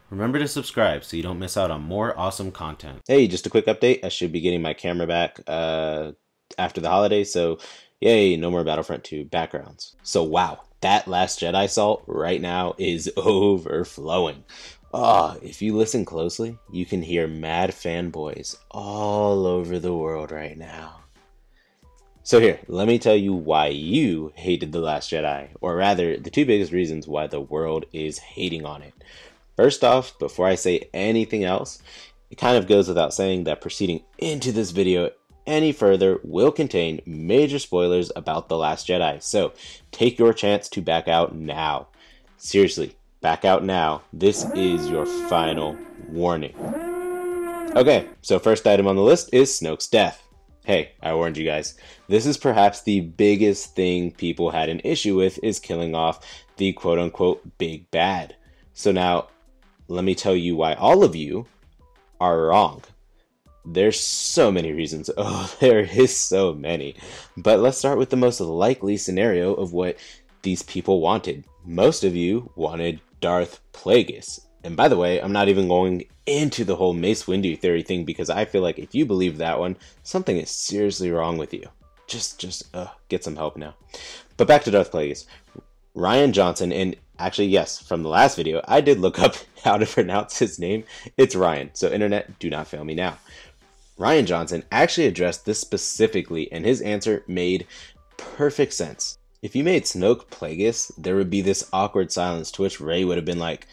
Remember to subscribe so you don't miss out on more awesome content. Hey, just a quick update. I should be getting my camera back after the holidays, so yay, no more Battlefront 2 backgrounds. So wow, that Last Jedi salt right now is overflowing. If you listen closely, you can hear mad fanboys all over the world right now. So here, let me tell you why you hated The Last Jedi, or rather, the two biggest reasons why the world is hating on it. First off, before I say anything else, it kind of goes without saying that proceeding into this video any further will contain major spoilers about The Last Jedi, so take your chance to back out now. Seriously, back out now. This is your final warning. Okay, so first item on the list is Snoke's death. Hey, I warned you guys. This is perhaps the biggest thing people had an issue with, is killing off the quote-unquote big bad. So now, let me tell you why all of you are wrong. There's so many reasons. Oh, there is so many. But let's start with the most likely scenario of what these people wanted. Most of you wanted Darth Plagueis. And by the way, I'm not even going into the whole Mace Windu theory thing, because I feel like if you believe that one, something is seriously wrong with you. Just get some help now. But back to Darth Plagueis. Rian Johnson, and actually, yes, from the last video, I did look up how to pronounce his name. It's Ryan, so internet, do not fail me now. Rian Johnson actually addressed this specifically, and his answer made perfect sense. If you made Snoke Plagueis, there would be this awkward silence, to which Rey would have been like,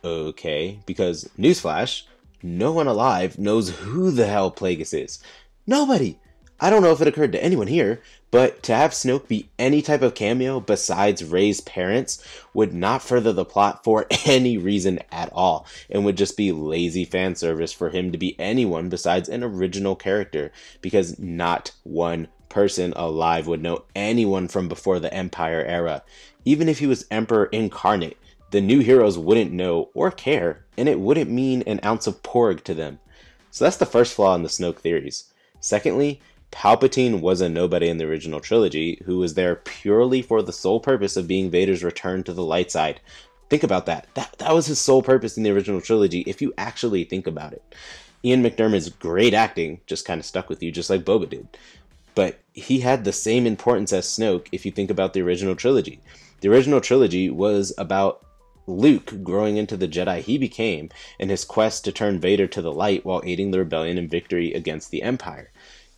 okay, because, newsflash, no one alive knows who the hell Plagueis is. Nobody! I don't know if it occurred to anyone here, but to have Snoke be any type of cameo besides Rey's parents would not further the plot for any reason at all, and would just be lazy fan service for him to be anyone besides an original character, because not one person alive would know anyone from before the Empire era. Even if he was Emperor incarnate, the new heroes wouldn't know or care, and it wouldn't mean an ounce of porg to them. So that's the first flaw in the Snoke theories. Secondly, Palpatine was a nobody in the original trilogy, who was there purely for the sole purpose of being Vader's return to the light side. Think about that. That was his sole purpose in the original trilogy, if you actually think about it. Ian McDermott's great acting just kind of stuck with you, just like Boba did. But he had the same importance as Snoke if you think about the original trilogy. The original trilogy was about Luke growing into the Jedi he became, and his quest to turn Vader to the light while aiding the rebellion and victory against the Empire.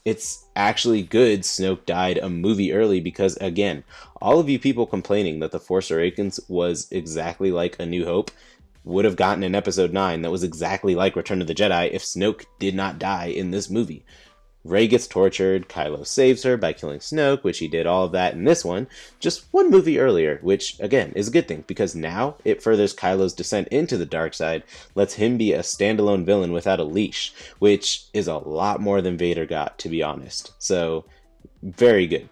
It's actually good Snoke died a movie early, because, again, all of you people complaining that The Force Awakens was exactly like A New Hope would have gotten an Episode 9 that was exactly like Return of the Jedi if Snoke did not die in this movie. Rey gets tortured, Kylo saves her by killing Snoke, which he did all of that in this one, just one movie earlier, which, again, is a good thing, because now it furthers Kylo's descent into the dark side, lets him be a standalone villain without a leash, which is a lot more than Vader got, to be honest. So, very good.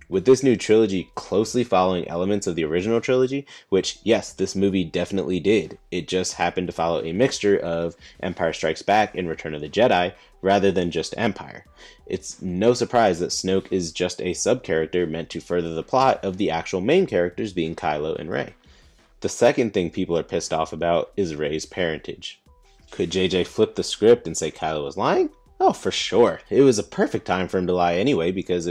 With this new trilogy closely following elements of the original trilogy, which, yes, this movie definitely did, it just happened to follow a mixture of Empire Strikes Back and Return of the Jedi, rather than just Empire. It's no surprise that Snoke is just a sub-character meant to further the plot of the actual main characters being Kylo and Rey. The second thing people are pissed off about is Rey's parentage. Could JJ flip the script and say Kylo was lying? Oh, for sure. It was a perfect time for him to lie anyway, because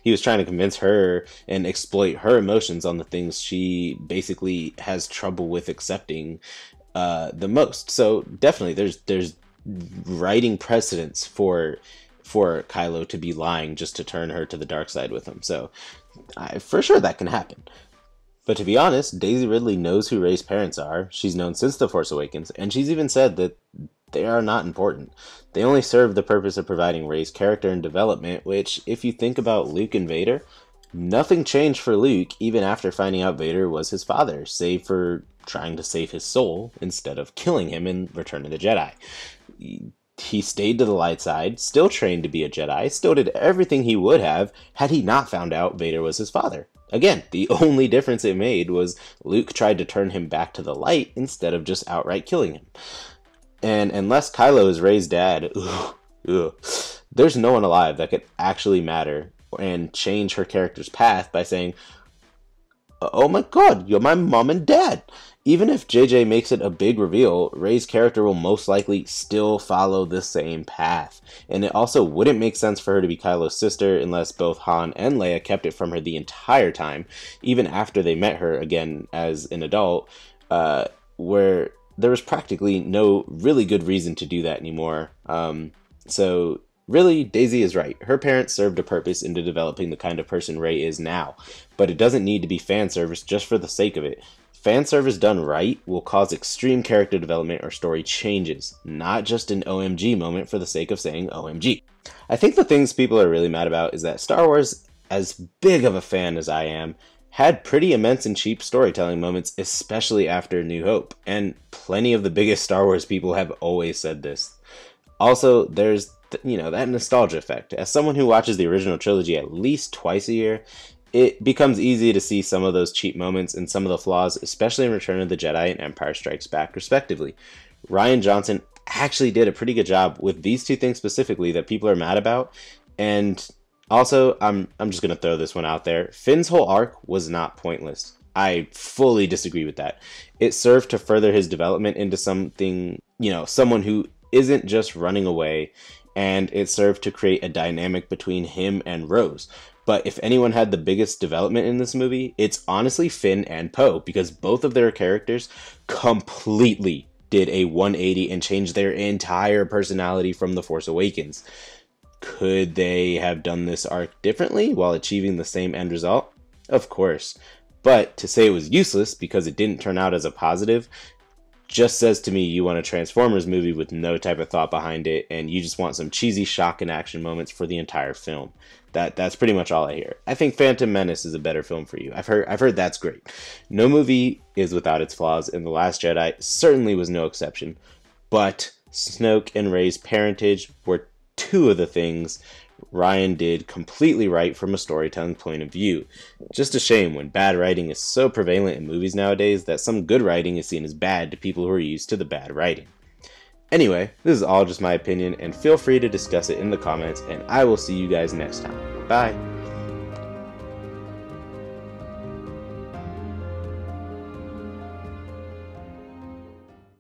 he was trying to convince her and exploit her emotions on the things she basically has trouble with accepting the most. So definitely there's writing precedence for Kylo to be lying just to turn her to the dark side with him. So for sure that can happen. But to be honest, Daisy Ridley knows who Rey's parents are. She's known since The Force Awakens, and she's even said that they are not important. They only serve the purpose of providing Rey's character and development, which, if you think about Luke and Vader, nothing changed for Luke even after finding out Vader was his father, save for trying to save his soul instead of killing him in Return of the Jedi. He stayed to the light side, still trained to be a Jedi, still did everything he would have had he not found out Vader was his father. Again, the only difference it made was Luke tried to turn him back to the light instead of just outright killing him. And unless Kylo is Rey's dad, there's no one alive that could actually matter and change her character's path by saying, oh my god, you're my mom and dad. Even if JJ makes it a big reveal, Rey's character will most likely still follow the same path. And it also wouldn't make sense for her to be Kylo's sister unless both Han and Leia kept it from her the entire time, even after they met her again as an adult, where there was practically no really good reason to do that anymore. So really, Daisy is right. Her parents served a purpose into developing the kind of person Rey is now, but it doesn't need to be fan service just for the sake of it. Fan service done right will cause extreme character development or story changes, not just an OMG moment for the sake of saying OMG. I think the things people are really mad about is that Star Wars, as big of a fan as I am, had pretty immense and cheap storytelling moments, especially after New Hope, and plenty of the biggest Star Wars people have always said this. Also, there's that nostalgia effect. As someone who watches the original trilogy at least twice a year, it becomes easy to see some of those cheap moments and some of the flaws, especially in Return of the Jedi and Empire Strikes Back, respectively. Rian Johnson actually did a pretty good job with these two things specifically that people are mad about. And also, I'm just going to throw this one out there. Finn's whole arc was not pointless. I fully disagree with that. It served to further his development into something, someone who isn't just running away, and it served to create a dynamic between him and Rose. But if anyone had the biggest development in this movie, it's honestly Finn and Poe, because both of their characters completely did a 180 and changed their entire personality from The Force Awakens. Could they have done this arc differently while achieving the same end result? Of course. But to say it was useless because it didn't turn out as a positive just says to me you want a Transformers movie with no type of thought behind it, and you just want some cheesy shock and action moments for the entire film. That's pretty much all I hear. I think Phantom Menace is a better film for you. I've heard that's great. No movie is without its flaws, and The Last Jedi certainly was no exception. But Snoke and Rey's parentage were two of the things Rian did completely right from a storytelling point of view. Just a shame when bad writing is so prevalent in movies nowadays that some good writing is seen as bad to people who are used to the bad writing. Anyway, this is all just my opinion, and feel free to discuss it in the comments, and I will see you guys next time. Bye!